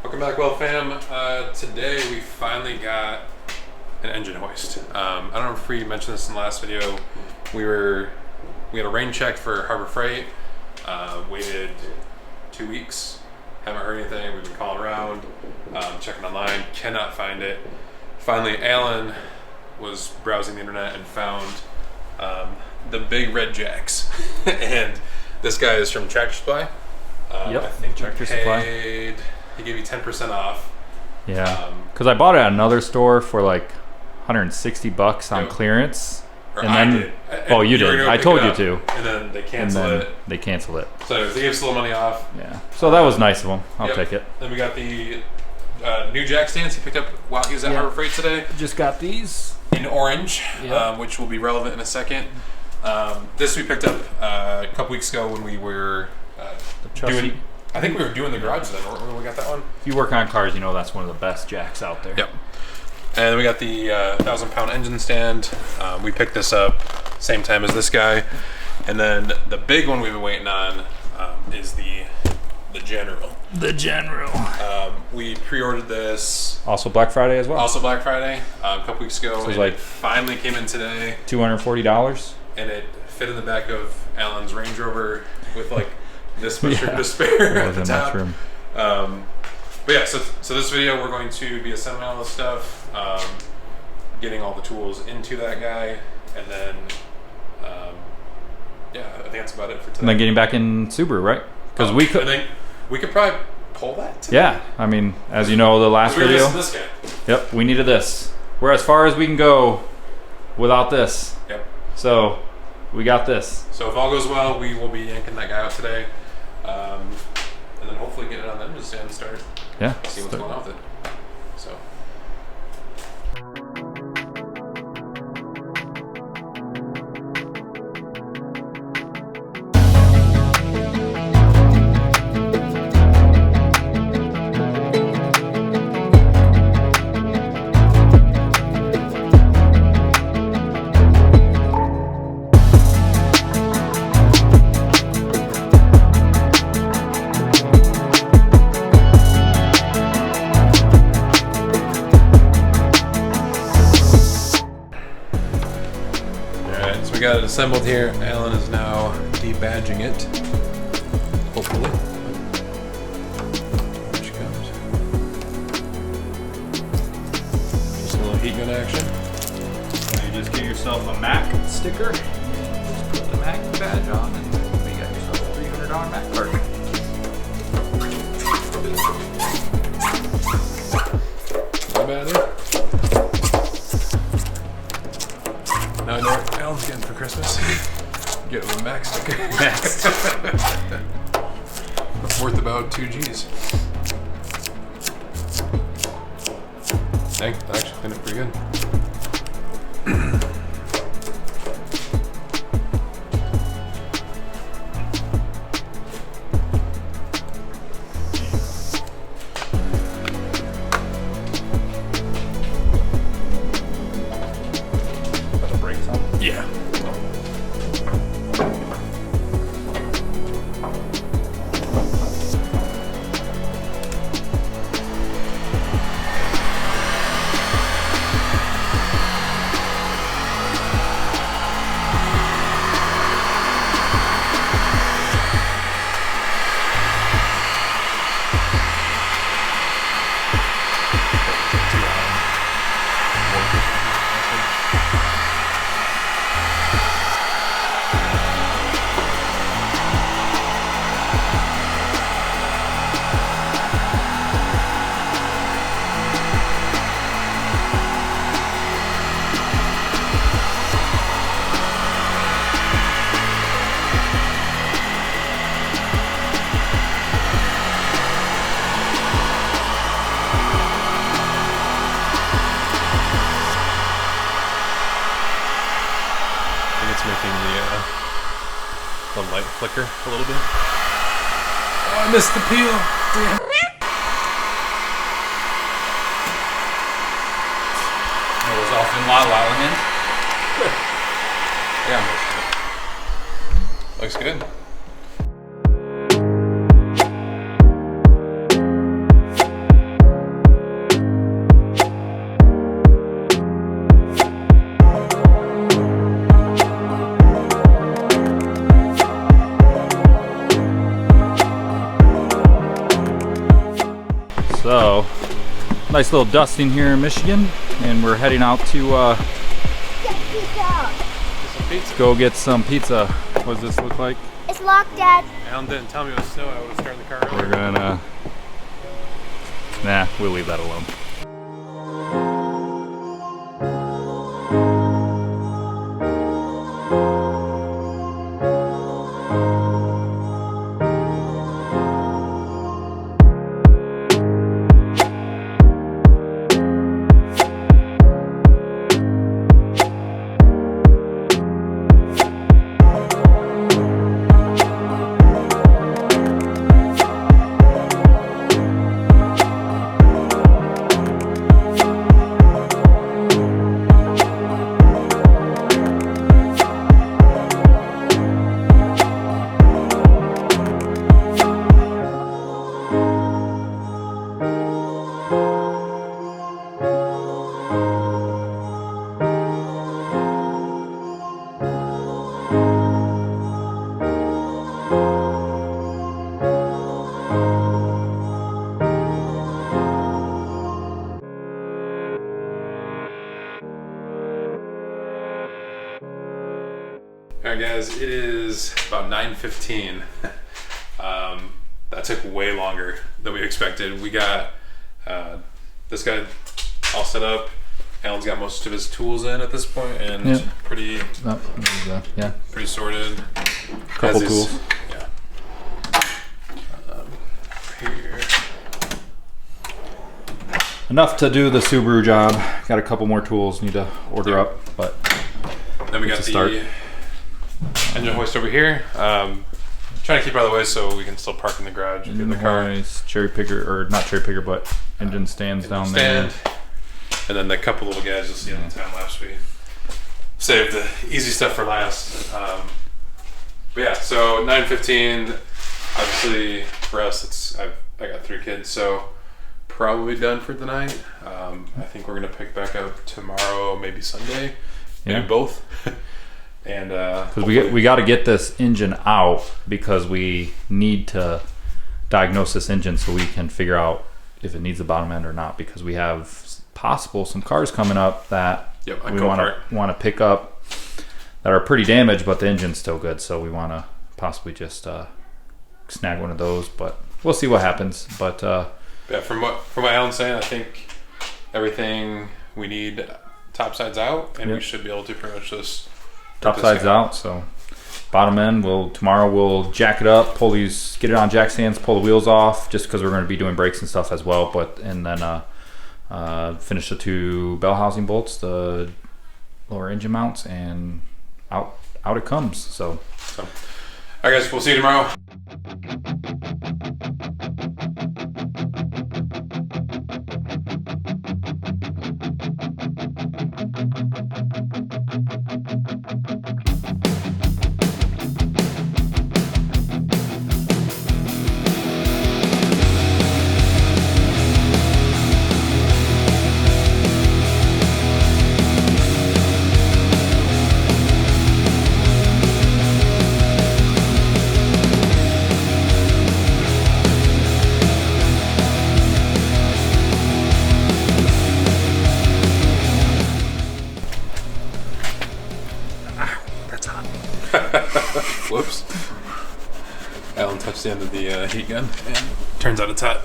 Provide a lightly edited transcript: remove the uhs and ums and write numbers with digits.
Welcome back, well fam. Today we finally got an engine hoist. I don't know if we mentioned this in the last video. We had a rain check for Harbor Freight. Waited 2 weeks. Haven't heard anything. We've been calling around, checking online. Cannot find it. Finally, Alan was browsing the internet and found the big red jacks. And this guy is from Tractor Supply. Yep. I think Tractor Supply. He gave you 10% off. Yeah, because I bought it at another store for like 160 bucks on clearance. Or and I then, did. Oh, you did. I told you to. And then they canceled it. They canceled it. So they gave us a little money off. Yeah. So that was nice of them. I'll take it. Then we got the new jack stands he picked up while he was at Harbor Freight today. Just got these in orange, which will be relevant in a second. This we picked up a couple weeks ago when we were doing. I think we were doing the garage then, weren't we, when we got that one? If you work on cars, you know that's one of the best jacks out there. Yep. And we got the 1,000-pound engine stand. We picked this up same time as this guy. And then the big one we've been waiting on is the General. The General. We pre-ordered this. Also Black Friday as well. Also Black Friday, a couple weeks ago. So it finally came in today. $240. And it fit in the back of Alan's Range Rover with like this much room to spare at the top. But yeah, so this video we're going to be assembling all this stuff, getting all the tools into that guy, and then yeah, I think that's about it for today. And then getting back in Subaru, right? Because we could. I think we could probably pull that today. Yeah, I mean, as you know, the last video. This guy. Yep, we needed this. We're as far as we can go without this. Yep. So we got this. So if all goes well, we will be yanking that guy out today. And then hopefully get it on the engine stand and start. Yeah. See what's going on with it. So. We got it assembled here. Alan is now debadging it. Hopefully. Here she comes. Just a little heat gun action. You just get yourself a Mac sticker, just put the Mac badge on, and you got yourself a $300 Mac card. Not bad, eh? Now I know what Alan's getting for Christmas. Get him a Mac sticker. That's worth about 2 G's. Dang, that actually cleaned up pretty good. Yeah. Making the light flicker a little bit. Oh, I missed the peel. Damn. It was off in La La Land. Yeah, looks good. So, nice little dusting here in Michigan, and we're heading out to go get some pizza. What does this look like? It's locked, Dad. Alan didn't tell me it was snow. I would have started the car earlier. We're gonna... Nah, we'll leave that alone. Alright guys, it is about 9:15. That took way longer than we expected. We got this guy all set up. Alan's got most of his tools in at this point, and Yep. pretty sorted. Couple tools. Yeah. Here. Enough to do the Subaru job. Got a couple more tools need to order up, but Then we got the engine hoist over here. Trying to keep out of the way so we can still park in the garage and get in the car. Nice cherry picker, or not cherry picker, but engine stands down there. And then the couple little guys you'll see on the time lapse. We saved the easy stuff for last. But yeah, so 9:15. Obviously for us, I got 3 kids, so probably done for the night. I think we're gonna pick back up tomorrow, maybe Sunday, maybe both. And because we got to get this engine out, because we need to diagnose this engine so we can figure out if it needs a bottom end or not, because we have some cars coming up that we want to pick up that are pretty damaged, but the engine's still good, so we want to possibly just snag one of those, but we'll see what happens. But yeah, from what Alan's saying, I think everything we need topsides out, and we should be able to pretty much just top sides out. So bottom end, tomorrow we'll jack it up, get it on jack stands, pull the wheels off, just because we're going to be doing brakes and stuff as well. And then finish the 2 bell housing bolts, the lower engine mounts, and out it comes. So all right guys, we'll see you tomorrow. Whoops. Alan touched the end of the heat gun, and turns out it's hot.